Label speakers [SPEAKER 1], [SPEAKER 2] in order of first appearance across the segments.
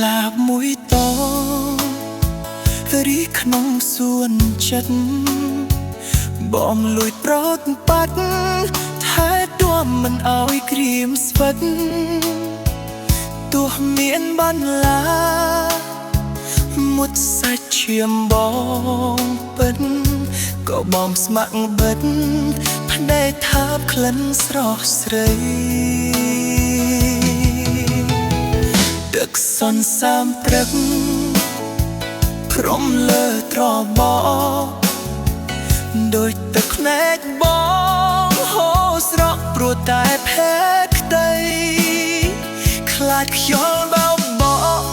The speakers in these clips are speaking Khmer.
[SPEAKER 1] លាបមួយតរីក្នុងសួនចិត្តបងលួចប្រត់បាត់ថែទាំមិនឲ្យក្រៀមស្វិតទោះមានបន្លាមុតសាច់ឈាមបងពិតក៏បងស្ម័គ្របិទភ្នែកថាបក្លិនស្រស់ស្រីទឹកសន្សាមព្រឹកព្រំលើត្របកដូចទឹកភ្នែកបងហូរស្រក់ព្រោះតែភេទក្តីខ្លាចខ្យល់បោកបក់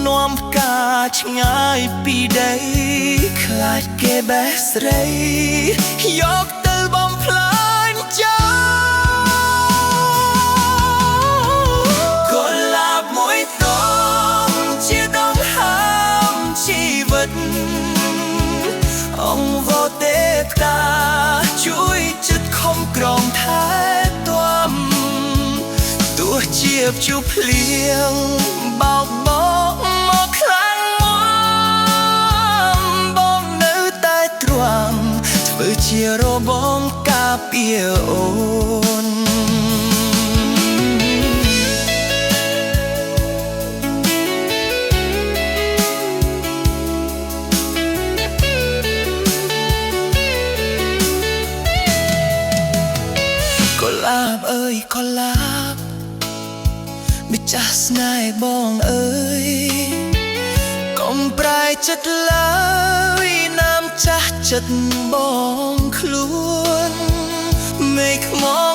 [SPEAKER 1] នាំផ្កាឆ្ងាយពីដីខ្លាចគេបេះស្រីយកទៅបំផ្លាញចោលកុលាបមួយតងជាដងហើមជីវិតអង្គវទេវតាជួយចិត្តខំក្រងថែទាំទោះជាព្យុះភ្លៀងបោកបក់មកខ្លាំងបងនៅតែទ្រាំធ្វើជារបងការពារអូនកុលាបអើយកុលាបម្ចាស់ស្នេហ៍បងអើយកុំប្រែចិត្តឡើយណាមចាស់ចិត្តបងខ្លួនមេឃខ្មង